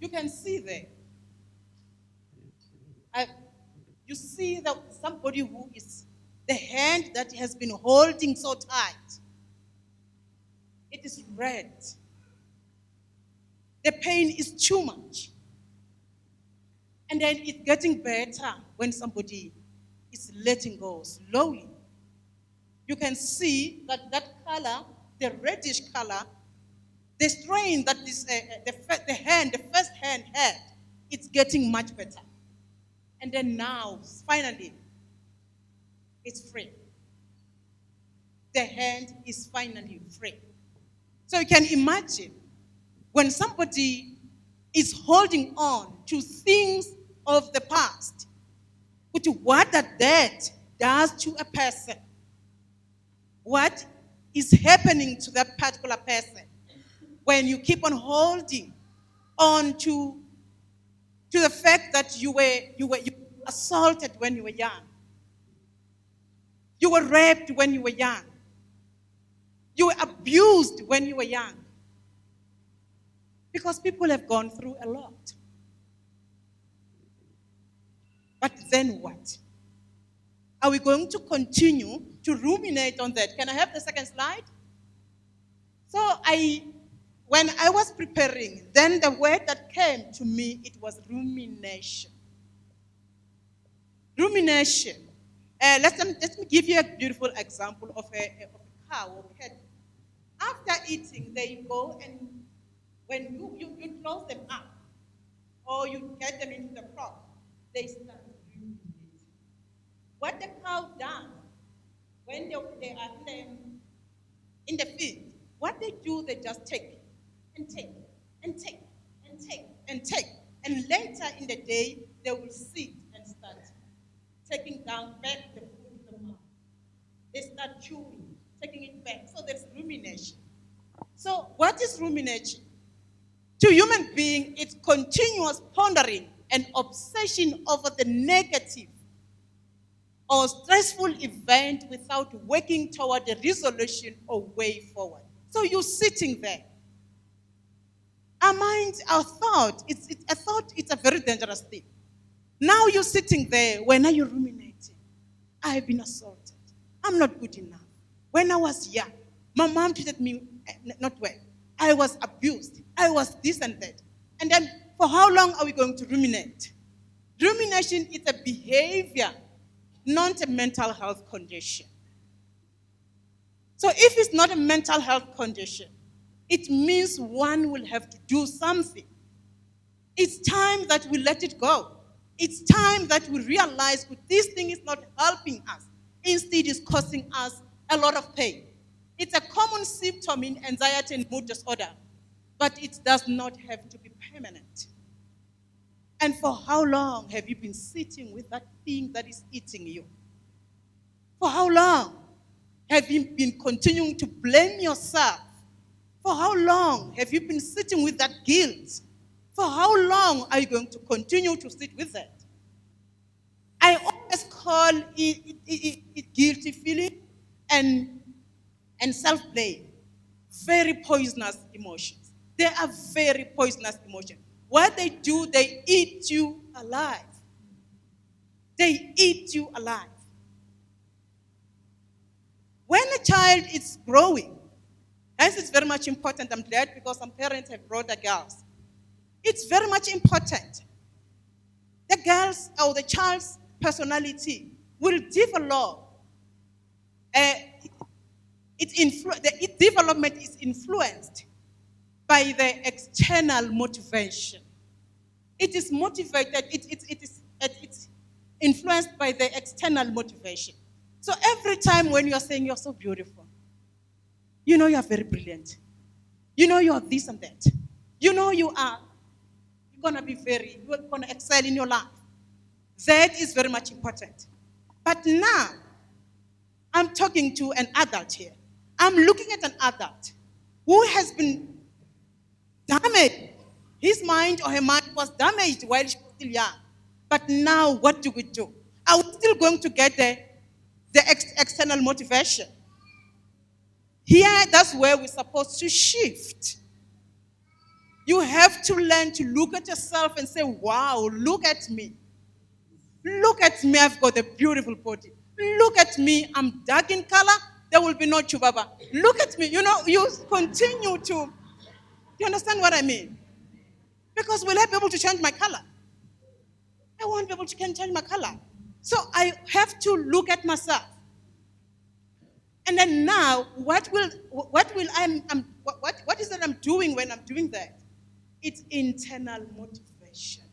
You can see there. I, you see that somebody who is the hand that has been holding so tight. It is red. The pain is too much. And then it's getting better when somebody is letting go slowly. You can see that that color, the reddish color, the strain that the first hand had, it's getting much better. And then now, finally, it's free. The hand is finally free. So you can imagine when somebody is holding on to things of the past, but what that does to a person, what is happening to that particular person when you keep on holding on to the fact that you were assaulted when you were young, you were raped when you were young, you were abused when you were young, because people have gone through a lot. But then what? Are we going to continue to ruminate on that? Can I have the second slide? So when I was preparing, then the word that came to me, it was rumination. Rumination. Let me give you a beautiful example of a cow or cat. After eating, they go and when you close them up or you get them into the crop, they start ruminating. What the cow does when they are in the field, what they do, they just take and take and take and take and take. And later in the day, they will sit and start taking down back the food in the mouth. They start chewing, taking it back. So there's rumination. So what is rumination? To human being, it's continuous pondering and obsession over the negative or stressful event without working toward a resolution or way forward. So you're sitting there. Our mind, our thought, it's a very dangerous thing. Now you're sitting there. When are you ruminating? I've been assaulted. I'm not good enough. When I was young, my mom treated me not well. I was abused. I was this and that. And then for how long are we going to ruminate? Rumination is a behavior, not a mental health condition. So if it's not a mental health condition, it means one will have to do something. It's time that we let it go. It's time that we realize that this thing is not helping us. Instead, it's causing us a lot of pain. It's a common symptom in anxiety and mood disorder, but it does not have to be permanent. And for how long have you been sitting with that thing that is eating you? For how long have you been continuing to blame yourself? For how long have you been sitting with that guilt? For how long are you going to continue to sit with that? I always call it guilty feeling and self-blame very poisonous emotions. They are very poisonous emotions. What they do, they eat you alive. They eat you alive. When a child is growing, and it's very much important, I'm glad because some parents have brought the girls. It's very much important. The girls or the child's personality will develop. Its development is influenced by the external motivation. It is motivated, it's influenced by the external motivation. So every time when you're saying you're so beautiful, you know you're very brilliant, you know you're this and that, you know you're going to excel in your life. That is very much important. But now, I'm talking to an adult here. I'm looking at an adult who has been damaged. His mind or her mind was damaged while she was still young. But now, what do we do? Are we still going to get the external motivation? Here, that's where we're supposed to shift. You have to learn to look at yourself and say, wow, look at me. Look at me, I've got a beautiful body. Look at me, I'm dark in color, there will be no chubaba. Look at me, you continue to, you understand what I mean? Because will I be able to change my color? I won't be able to change my color. So I have to look at myself. And then now, what is that I'm doing when I'm doing that? It's internal motivation.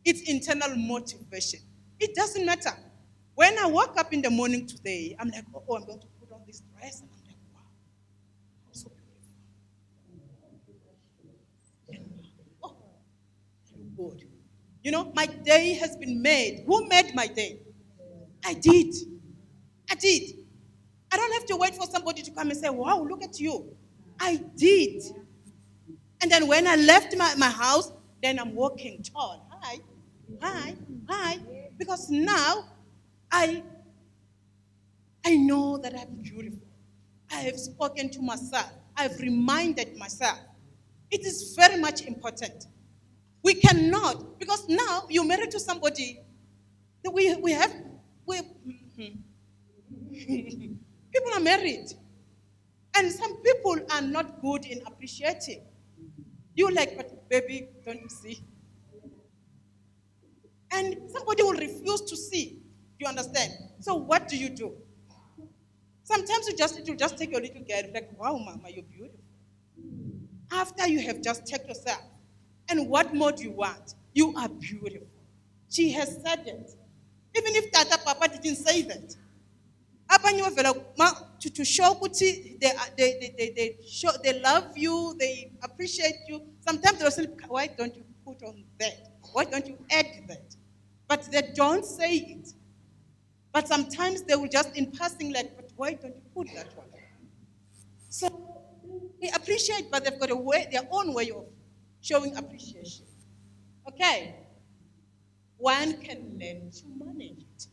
It's internal motivation. It doesn't matter. When I woke up in the morning today, I'm like, oh, I'm going to put on this dress. And I'm like, wow, I'm so beautiful. Oh, I look good. My day has been made. Who made my day? I did. I did. I don't have to wait for somebody to come and say, wow, look at you. I did. And then when I left my house, then I'm walking tall. Hi, hi, hi. Because now I know that I'm beautiful. I have spoken to myself. I've reminded myself. It is very much important. We cannot, because now you're married to somebody that people are married. And some people are not good in appreciating. You like, but baby, don't you see? And somebody will refuse to see. You understand? So what do? Sometimes you just take your little girl, like, wow, mama, you're beautiful. After you have just checked yourself, and what more do you want? You are beautiful. She has said it. Even if Tata Papa didn't say that. To show they love you, they appreciate you. Sometimes they'll say, why don't you put on that? Why don't you add that? But they don't say it. But sometimes they will just in passing like, but why don't you put that one? So they appreciate, but they've got their own way of showing appreciation. Okay. One can learn to manage it.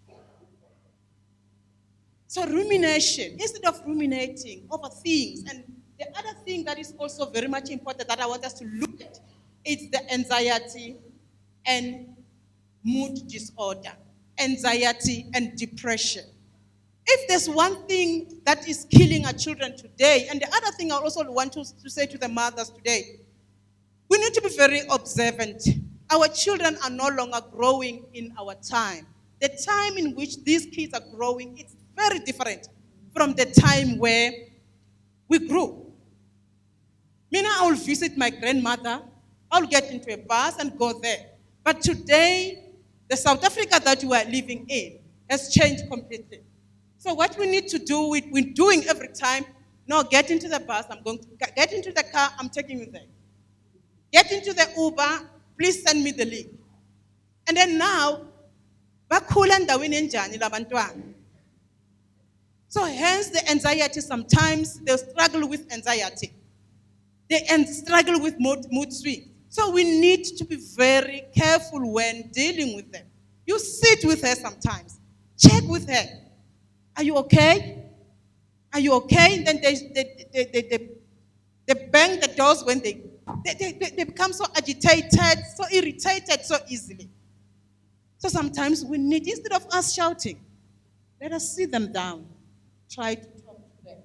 So rumination, instead of ruminating over things, and the other thing that is also very much important that I want us to look at is the anxiety and mood disorder, anxiety and depression. If there's one thing that is killing our children today, and the other thing I also want to say to the mothers today, we need to be very observant. Our children are no longer growing in our time. The time in which these kids are growing, it's very different from the time where we grew. Mina, I will visit my grandmother. I'll get into a bus and go there. But today, the South Africa that we are living in has changed completely. So what we need to do, we're doing every time, no, get into the bus, I'm going to get into the car, I'm taking you there. Get into the Uber, please send me the link. And then now, bakhula endaweni enjani labantwana? So hence the anxiety, sometimes they struggle with anxiety. They struggle with mood swings. So we need to be very careful when dealing with them. You sit with her sometimes. Check with her. Are you okay? Are you okay? And then they bang the doors when they become so agitated, so irritated so easily. So sometimes we need, instead of us shouting, let us sit them down. Try to talk to them.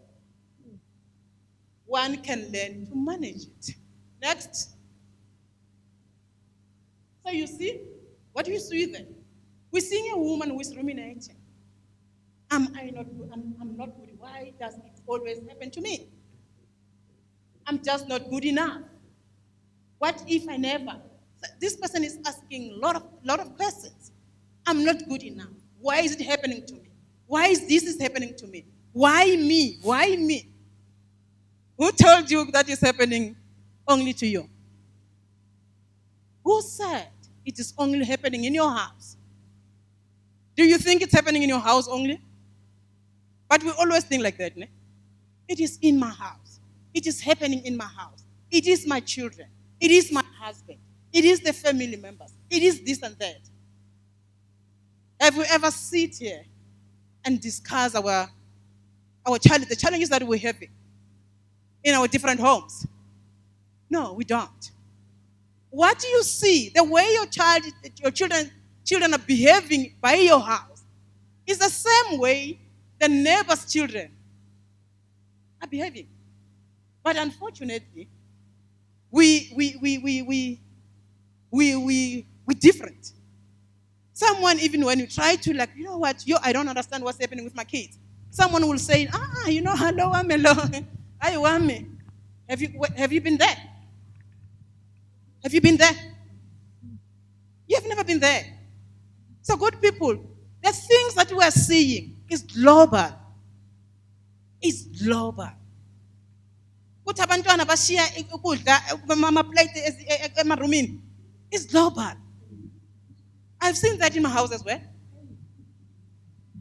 One can learn to manage it. Next. So you see, what do you see then? We're seeing a woman who is ruminating. Am I not good? I'm not good. Why does it always happen to me? I'm just not good enough. What if I never? So this person is asking a lot of questions. I'm not good enough. Why is it happening to me? Why is this happening to me? Why me? Why me? Who told you that is happening only to you? Who said it is only happening in your house? Do you think it's happening in your house only? But we always think like that, ne? It is in my house. It is happening in my house. It is my children. It is my husband. It is the family members. It is this and that. Have we ever sit here and discuss our challenge, the challenges that we're having in our different homes? No, we don't. What do you see? The way your children are behaving by your house is the same way the neighbor's children are behaving. But unfortunately, we different. Someone, even when you try to, like, you know what, I don't understand what's happening with my kids. Someone will say, hello, I'm alone. I want me. Have you been there? Have you been there? You have never been there. So, good people, the things that we are seeing is global. It's global. Ukuthi abantwana bashiya ukudla amaplate emarumini. It's global. I've seen that in my house as well.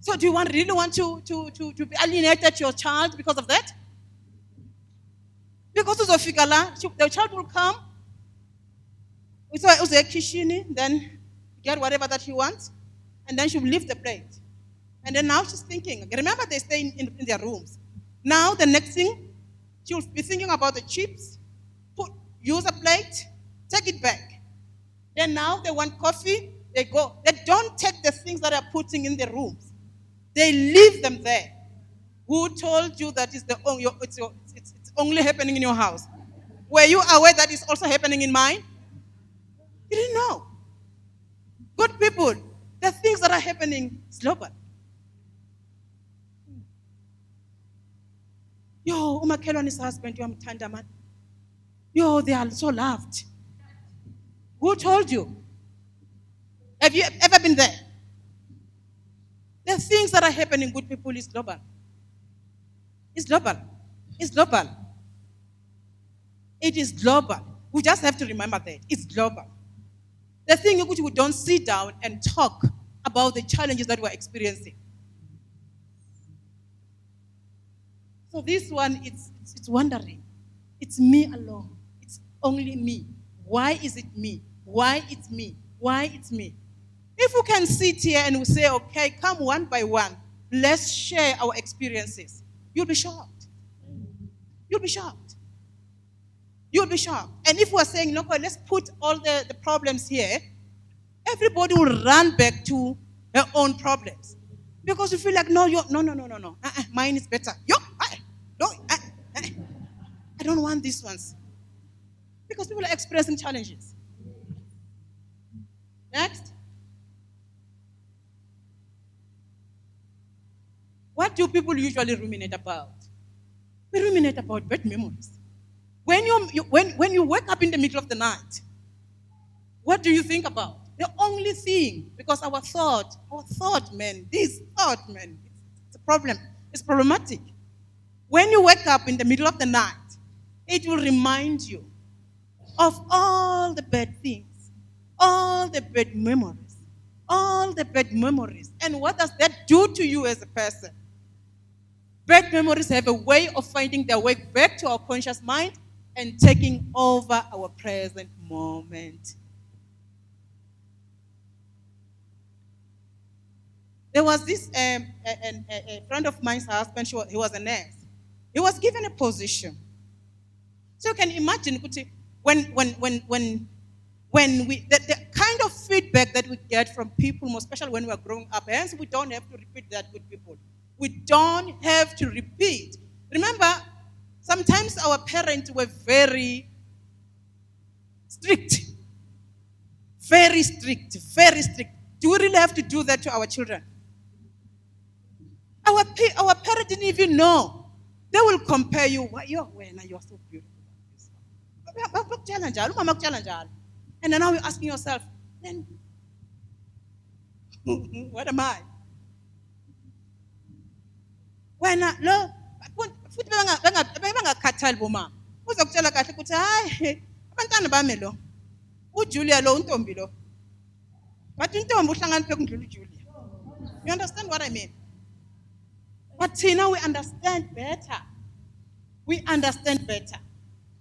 So do you really want to be alienated your child because of that? Because the child will come, then get whatever that he wants, and then she will leave the plate. And then now she's thinking, remember they stay in their rooms. Now the next thing, she will be thinking about the chips, use a plate, take it back. Then now they want coffee, they go. They don't take the things that are putting in the rooms. They leave them there. Who told you that it's only happening in your house? Were you aware that it's also happening in mine? You didn't know. Good people, the things that are happening is global. Yo, umakhelwane's husband, uyamthanda man. Yo, they are so loved. Who told you? Have you ever been there? The things that are happening, good people, is global. It's global. It's global. It is global. We just have to remember that. It's global. The thing is, we don't sit down and talk about the challenges that we're experiencing. So this one, it's wondering. It's me alone. It's only me. Why is it me? Why it's me? Why it's me? If we can sit here and we say, okay, come one by one, let's share our experiences, you'll be shocked. You'll be shocked. You'll be shocked. And if we're saying, no, let's put all the problems here, everybody will run back to their own problems. Because you feel like, no. Mine is better. I don't want these ones. Because people are expressing challenges. Next. What do people usually ruminate about? We ruminate about bad memories. When you wake up in the middle of the night, what do you think about? The only thing, because our thought, man, it's a problem. It's problematic. When you wake up in the middle of the night, it will remind you of all the bad things, all the bad memories, And what does that do to you as a person? Bad memories have a way of finding their way back to our conscious mind and taking over our present moment. There was this a friend of mine's husband. He was a nurse. He was given a position. So you can imagine when the kind of feedback that we get from people, most especially when we are growing up. Hence, we don't have to repeat that with people. We don't have to repeat. Remember, sometimes our parents were very strict. Very strict, very strict. Do we really have to do that to our children? Our parents didn't even know. They will compare you. You are so beautiful. And then now you're asking yourself, then what am I? Wena lo futhi bengakhathali boma uzokutshela kahle ukuthi hayi abantwana bami lo uJulia lo untombi lo bathi intombi uhlanganise kundlula uJulia. You understand what I mean? But now we understand better.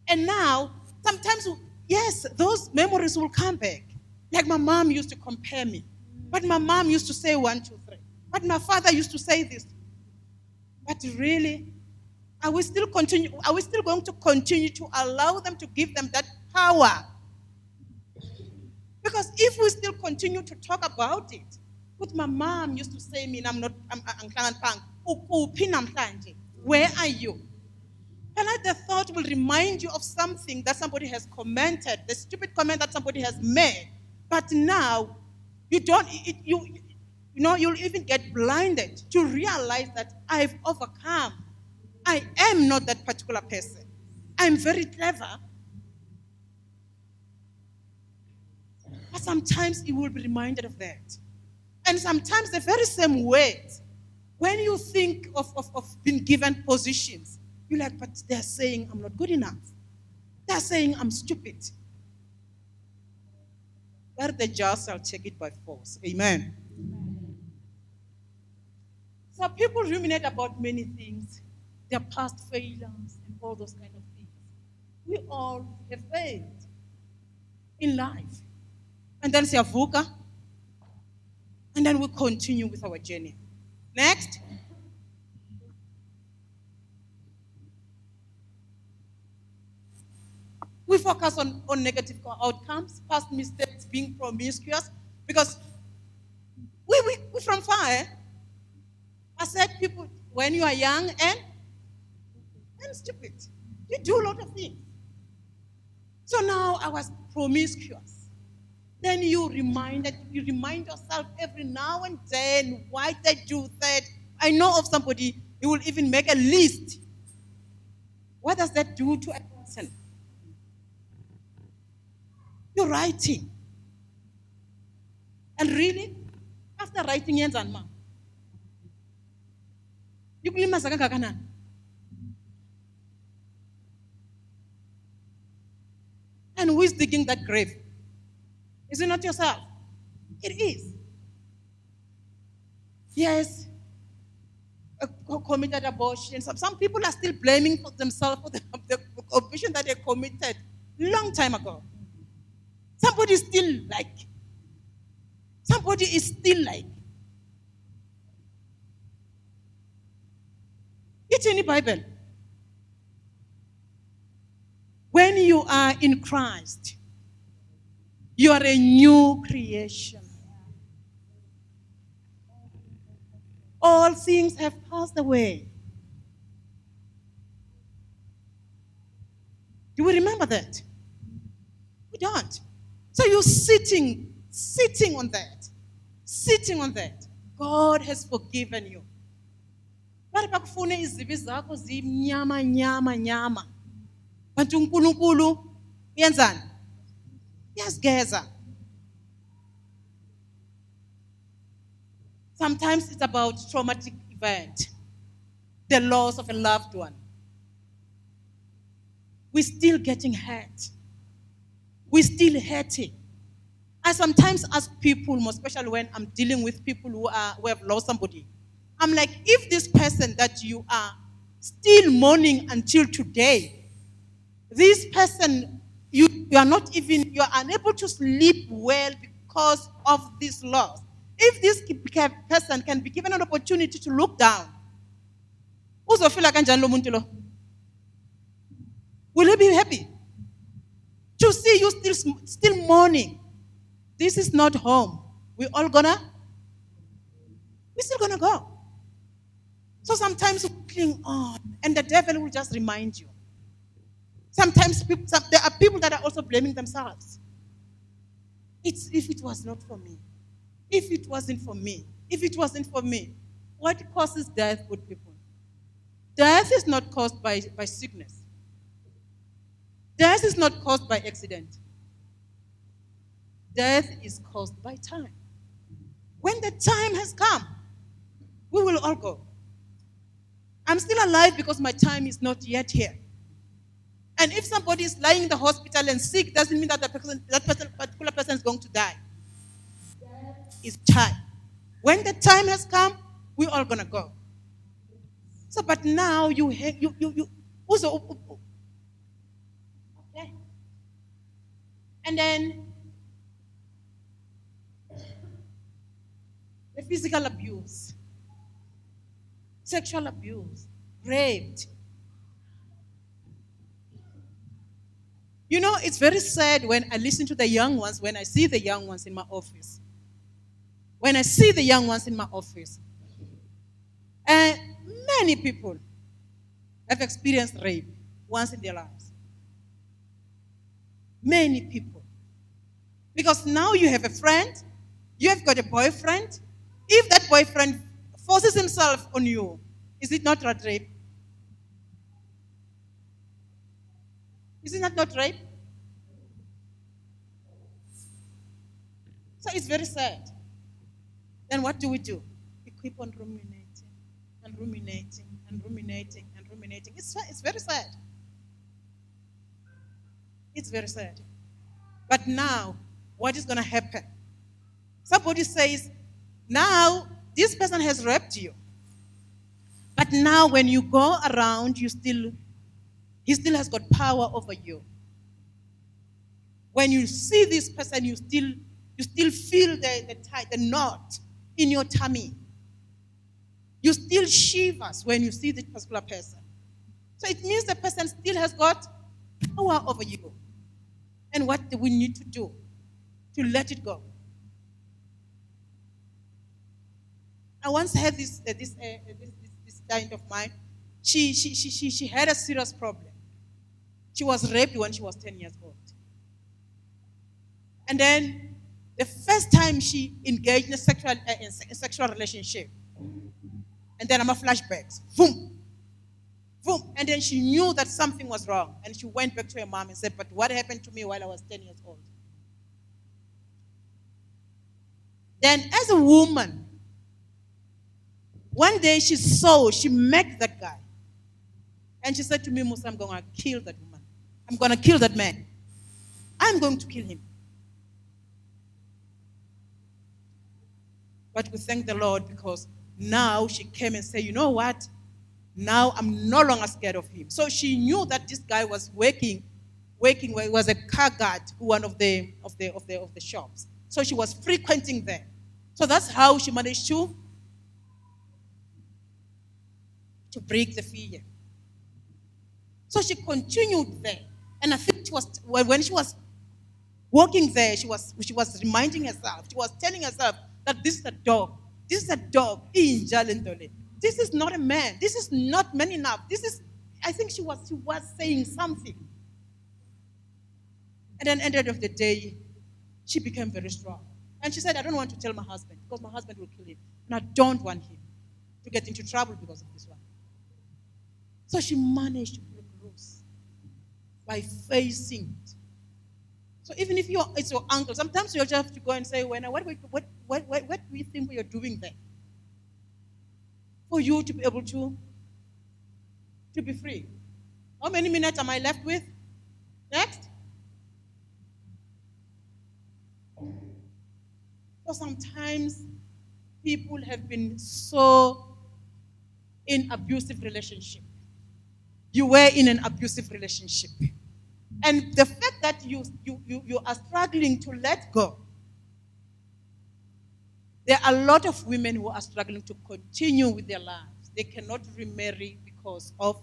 And now sometimes, yes, those memories will come back. Like my mom used to compare me. But my mom used to say 1, 2, 3. But my father used to say this. But really, are we still going to continue to allow them to give them that power if we still continue to talk about it, what my mom used to say to me, where are you? And the thought will remind you of something that somebody has commented, the stupid comment that somebody has made. But now, you don't, you'll even get blinded to realize that I've overcome. I am not that particular person. I'm very clever. But sometimes you will be reminded of that. And sometimes the very same words, when you think of being given positions, you're like, but they're saying I'm not good enough. They're saying I'm stupid. Where the just shall take it by force. Amen. So people ruminate about many things, their past failures and all those kind of things. We all have failed in life. And then siyavuka, and then we continue with our journey. Next. We focus on negative outcomes, past mistakes, being promiscuous, because we from far. I said, people, when you are young and stupid, you do a lot of things. So now I was promiscuous. Then you remind yourself every now and then why they do that. I know of somebody, he will even make a list. What does that do to a person? You're writing. And really, after writing yenzani ma? Yukulimaza kangakanani? And who is digging that grave? Is it not yourself? It is. Yes. Committed abortion. Some people are still blaming for themselves for the abortion that they committed long time ago. Somebody is still like. It's in the Bible. When you are in Christ, you are a new creation. All things have passed away. Do we remember that? We don't. So you're sitting on that. Sitting on that. God has forgiven you. Bari bakufune izibi zakho zimnyama nyama. Kanti uNkulunkulu yenzani? Iyazigeza. Sometimes it's about traumatic event, the loss of a loved one. We're still getting hurt. We're still hurting. I sometimes ask people, more especially when I'm dealing with people who have lost somebody, I'm like, if this person that you are still mourning until today, this person, you are unable to sleep well because of this loss. If this person can be given an opportunity to look down, uzofila kanjani lo muntu lo? Will he be happy to see you still mourning? This is not home. We're still gonna go. So sometimes we cling on, and the devil will just remind you. Sometimes there are people that are also blaming themselves. It's if it was not for me. If it wasn't for me. If it wasn't for me. What causes death, good people? Death is not caused by sickness. Death is not caused by accident. Death is caused by time. When the time has come, we will all go. I'm still alive because my time is not yet here. And if somebody is lying in the hospital and sick, doesn't mean that particular person is going to die. It's time. When the time has come, we're all gonna go. So, but now you also okay. And then the physical abuse, sexual abuse, raped. You know, it's very sad when I listen to the young ones, when I see the young ones in my office. When I see the young ones in my office. And many people have experienced rape once in their lives. Many people. Because now you have a friend, you have got a boyfriend. If that boyfriend forces himself on you, is it not rape? Is it not rape? So it's very sad. Then what do? We keep on ruminating and ruminating and ruminating and ruminating. It's very sad. It's very sad. But now, what is going to happen? Somebody says, now this person has raped you. But now when you go around, he still has got power over you. When you see this person, you still feel the knot in your tummy. You still shivers when you see this particular person. So it means the person still has got power over you. And what do we need to do to let it go? I once had this client of mine. She had a serious problem. She was raped when she was 10 years old. And then the first time she engaged in a sexual relationship, and then I'm a flashbacks, boom, boom, and then she knew that something was wrong, and she went back to her mom and said, "But what happened to me while I was 10 years old?" Then, as a woman, one day she met that guy, and she said to me, "Musa, I'm going to kill that woman. I'm going to kill that man. I'm going to kill him." But we thank the Lord because now she came and said, "You know what? Now I'm no longer scared of him." So she knew that this guy was working was a car guard to one of the shops. So she was frequenting there. So that's how she managed to break the fear. So she continued there. And I think when she was walking there, she was reminding herself, she was telling herself that this is a dog. This is a dog. This is not a man. This is not man enough. I think she was saying something. And then at the end of the day, she became very strong. And she said, "I don't want to tell my husband because my husband will kill him. And I don't want him to get into trouble because of this one." So she managed to break loose by facing it. So even if it's your uncle, sometimes you just have to go and say, "What do you think you're doing there?" For you to be able to be free. How many minutes am I left with? Next. So sometimes people have been so in abusive relationship. You were in an abusive relationship. And the fact that you are struggling to let go, there are a lot of women who are struggling to continue with their lives. They cannot remarry because of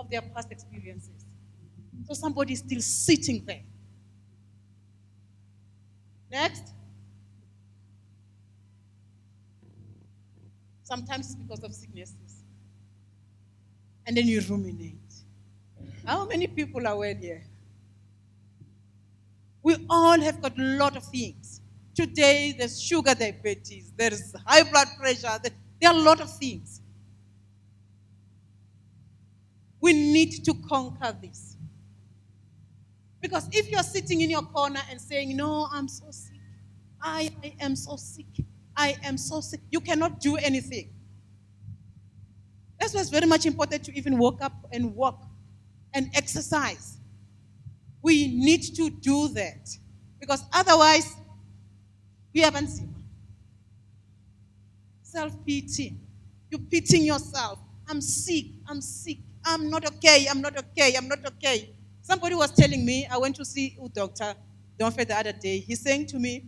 their past experiences. So somebody is still sitting there. Next. Sometimes it's because of sicknesses. And then you ruminate. How many people are well here? We all have got a lot of things. Today, there's sugar diabetes, there's high blood pressure, there are a lot of things. We need to conquer this. Because if you're sitting in your corner and saying, "No, I'm so sick. I am so sick. I am so sick," you cannot do anything. That's why it's very much important to even wake up and walk and exercise. We need to do that. Because otherwise, we haven't seen. Self-pity. You're pitying yourself. "I'm sick. I'm sick. I'm not okay. I'm not okay. I'm not okay." Somebody was telling me, I went to see a doctor, Donfe, the other day. He's saying to me,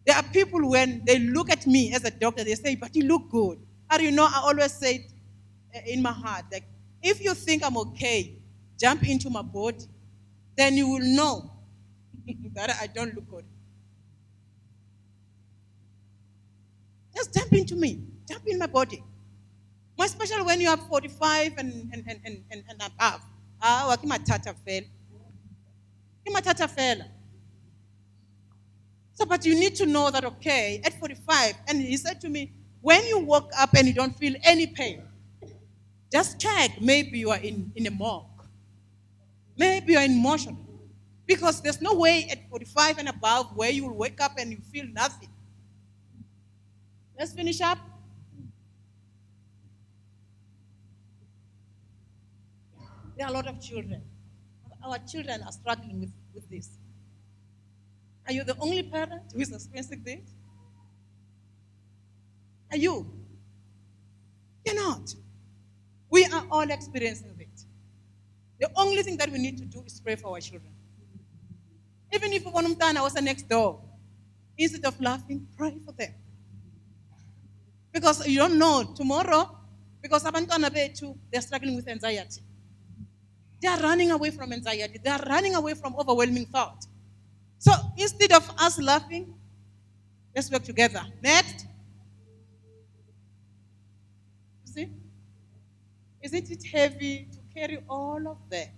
there are people when they look at me as a doctor, they say, "But you look good." I always say in my heart, like, if you think I'm okay, jump into my body, then you will know that I don't look good. Just jump into me. Jump in my body. More especially when you are 45 and above. Ah, wakimatata fela. Kimatata fela. So, but you need to know that, okay, at 45, and he said to me, when you woke up and you don't feel any pain, just check. Maybe you are in a morgue. Maybe you're in motion. Because there's no way at 45 and above where you will wake up and you feel nothing. Let's finish up. There are a lot of children. Our children are struggling with this. Are you the only parent who is experiencing this? Are you? You're not. We are all experiencing it. The only thing that we need to do is pray for our children. Even if one was next door, instead of laughing, pray for them. Because you don't know tomorrow, because they're struggling with anxiety. They are running away from anxiety. They are running away from overwhelming thought. So instead of us laughing, let's work together. Next. You see? Isn't it heavy to carry all of that?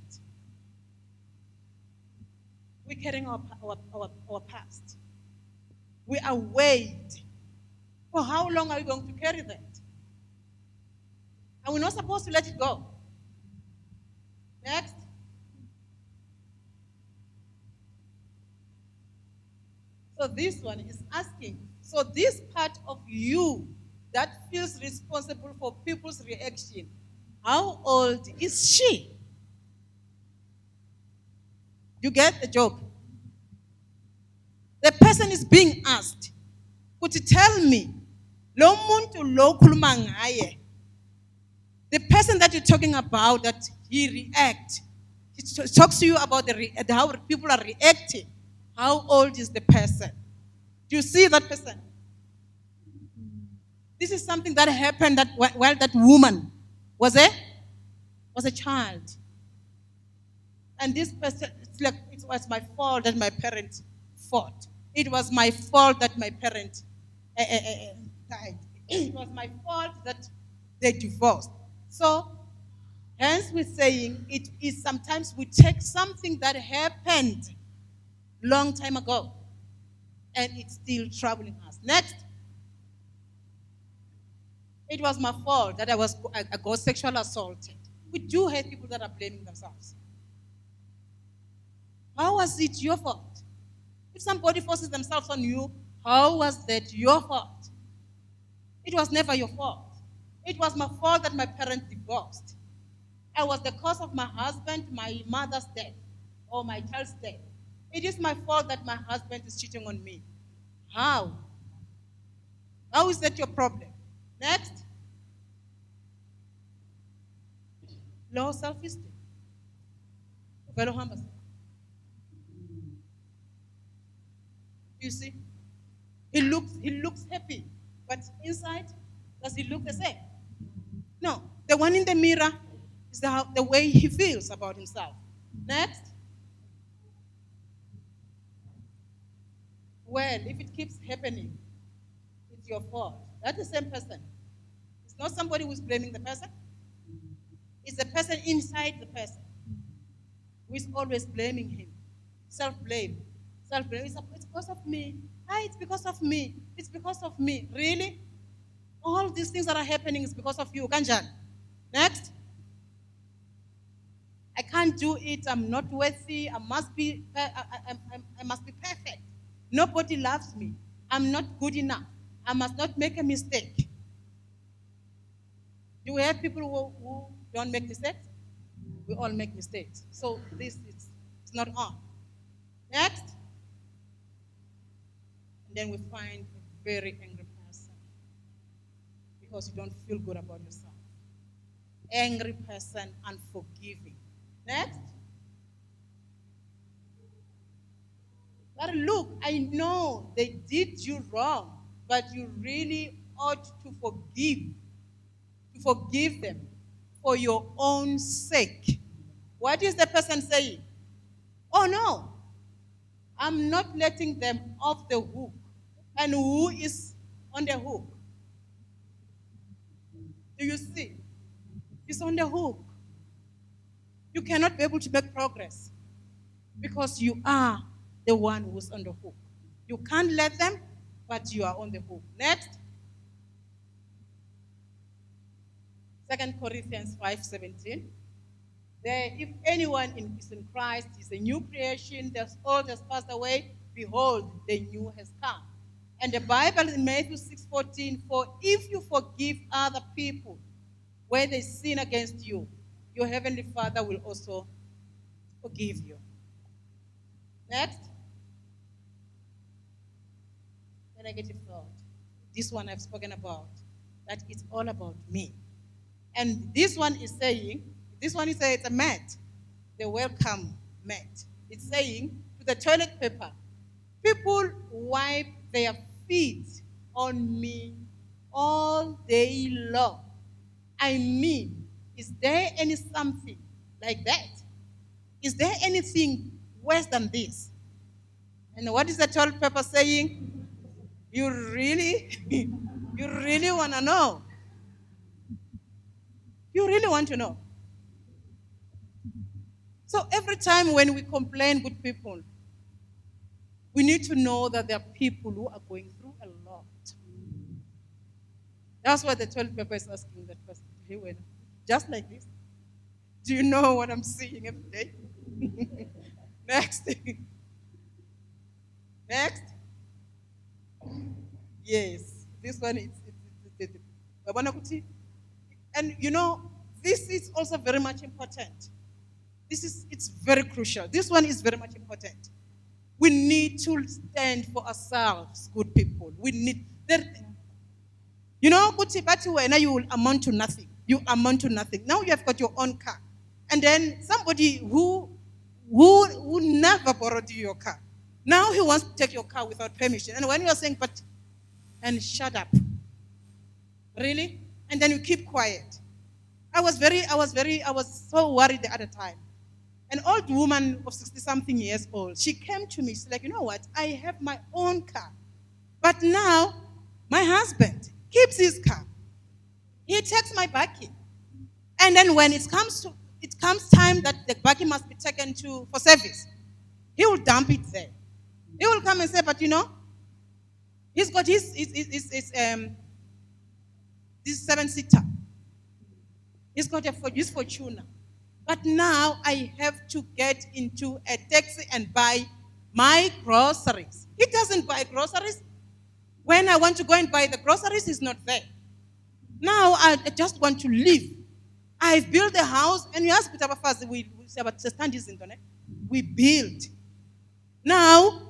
We're carrying our past. We are weighed. For how long are we going to carry that? And we're not supposed to let it go. Next. So this one is asking, so this part of you that feels responsible for people's reaction, how old is she? You get the joke? The person is being asked, could you tell me, lo muntu lo khuluma ngaye, the person that you're talking about, that he reacts, he talks to you about how people are reacting. How old is the person? Do you see that person? This is something that happened while that woman was a child. And this person, it's like it was my fault that my parents fought. It was my fault that my parents died. It was my fault that they divorced. So, hence we're saying it is sometimes we take something that happened long time ago and it's still troubling us. Next. It was my fault that I got sexually assaulted. We do have people that are blaming themselves. How was it your fault? If somebody forces themselves on you, how was that your fault? It was never your fault. It was my fault that my parents divorced. I was the cause of my husband, my mother's death, or my child's death. It is my fault that my husband is cheating on me. How? How is that your problem? Next. Low self-esteem. You see? He looks happy. But inside, does he look the same? No. The one in the mirror is the way he feels about himself. Next. Well, if it keeps happening, it's your fault. That's the same person. It's not somebody who's blaming the person. It's the person inside the person who is always blaming him. Self-blame. Self-blame. It's because of me. It's because of me. It's because of me. Really? All these things that are happening is because of you. Kanjan. Next. I can't do it. I'm not worthy. I must be perfect. Nobody loves me. I'm not good enough. I must not make a mistake. Do we have people who don't make mistakes? We all make mistakes. So this is not on. Next. And then we find a very angry person because you don't feel good about yourself. Angry person, unforgiving. Next. But look, I know they did you wrong, but you really ought to forgive them for your own sake. What is the person saying? Oh no, I'm not letting them off the hook. And who is on the hook? Do you see? It's on the hook. You cannot be able to make progress because you are the one who's on the hook. You can't let them, but you are on the hook. Next. 2 Corinthians 5:17. There, if anyone is in Christ, is a new creation, the old has passed away, behold, the new has come. And the Bible in Matthew 6:14, for if you forgive other people when they sin against you, your heavenly Father will also forgive you. Next. The negative thought. This one I've spoken about, that it's all about me. And this one is it's a mat, the welcome mat. It's saying to the toilet paper, people wipe their feet on me all day long. I mean, is there any something like that? Is there anything worse than this? And what is the toilet paper saying? You really, you really want to know? You really want to know? So every time when we complain with people, we need to know that there are people who are going through a lot. That's why the toilet paper is asking that person. Hey, well, just like this. Do you know what I'm seeing every day? Next. Next. Yes. This one is. And you know, this is also very much important. It's very crucial. This one is very much important. We need to stand for ourselves, good people. We need that. You know, now you will amount to nothing. You amount to nothing. Now you have got your own car. And then somebody who never borrowed you your car. Now he wants to take your car without permission. And when you are saying, and shut up. Really? And then you keep quiet. I was so worried the other time. An old woman of 60-something years old, she came to me. She's like, you know what? I have my own car. But now, my husband keeps his car. He takes my bakkie. And then when it comes time that the bakkie must be taken for service, he will dump it there. He will come and say, but you know, he's got this 7-seater. He's got his Fortuner. But now I have to get into a taxi and buy my groceries. He doesn't buy groceries. When I want to go and buy the groceries, he's not there. Now I just want to leave. I've built a house, and you ask Peter Bafazi, we build. Now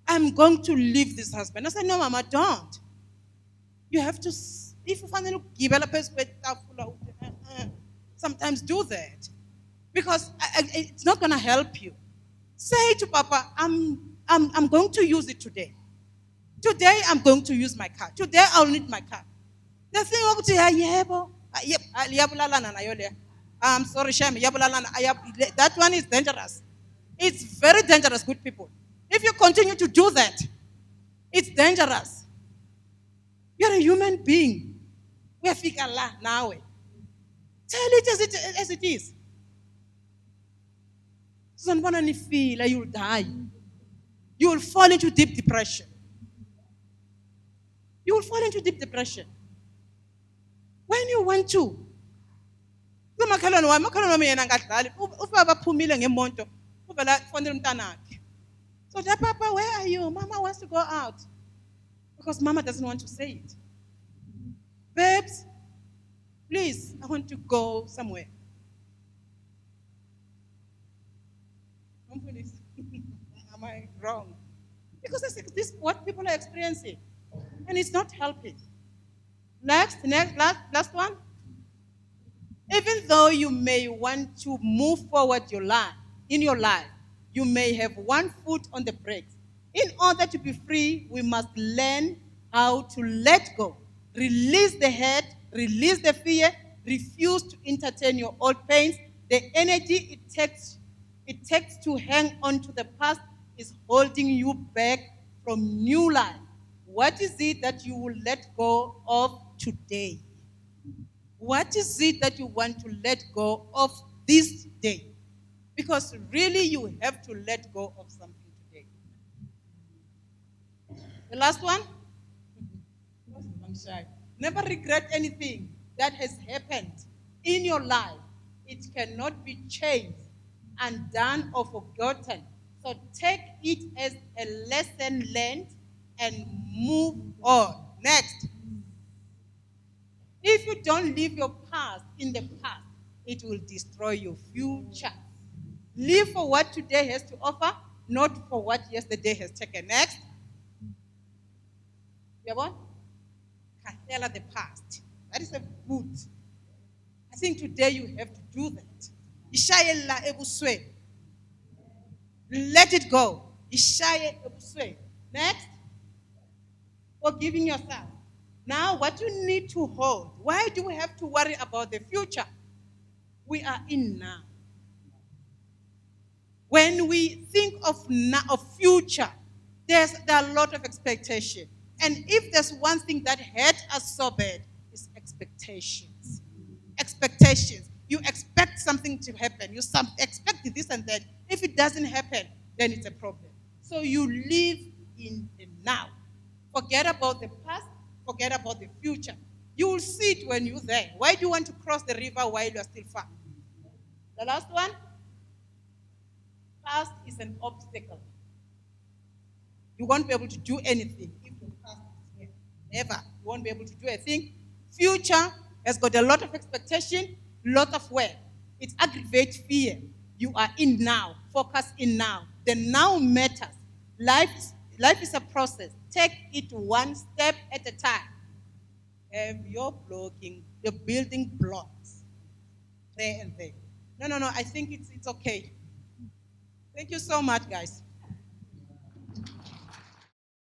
I'm going to leave this husband. I said, no, Mama, don't. You have to, if you finally develop a sometimes do that. Because it's not going to help you. Say to Papa, I'm going to use it today. Today I'm going to use my car. Today I'll need my car. The thing I'm sorry, Shem. That one is dangerous. It's very dangerous, good people. If you continue to do that, it's dangerous. You're a human being. We are Allah now. Tell it as it is. You'll die. You will fall into deep depression. You will fall into deep depression. When you want to. So that Papa, where are you? Mama wants to go out. Because Mama doesn't want to say it. Babes, please, I want to go somewhere. Am I wrong? Because this is what people are experiencing. And it's not helping. Last one. Even though you may want to move forward in your life, you may have one foot on the brakes. In order to be free, we must learn how to let go. Release the head, release the fear, refuse to entertain your old pains, The energy it takes to hang on to the past is holding you back from new life. What is it that you will let go of today? What is it that you want to let go of this day? Because really, you have to let go of something today. The last one, I'm shy. Never regret anything that has happened in your life. It cannot be changed, undone, or forgotten. So take it as a lesson learned and move on. Next. If you don't leave your past in the past, it will destroy your future. Live for what today has to offer, not for what yesterday has taken. Next. You have what? Kahela the past. That is a good. I think today you have to do that. Ishayella ebuswe. Let it go. Ishaye ebuswe. Next. Forgiving yourself. Now, what you need to hold. Why do we have to worry about the future? We are in now. When we think of now, of future, there are a lot of expectation. And if there's one thing that hurt us so bad, it's expectations. Expectations. You expect something to happen. You expect this and that. If it doesn't happen, then it's a problem. So you live in the now. Forget about the past. Forget about the future. You will see it when you're there. Why do you want to cross the river while you're still far? The last one. Past is an obstacle. You won't be able to do anything if your past is here. Never. You won't be able to do a thing. Future has got a lot of expectation, lot of work. It aggravates fear. You are in now. Focus in now. The now matters. Life is a process. Take it one step at a time. Have your blocking, the building blocks there and there. No. I think it's okay. Thank you so much, guys.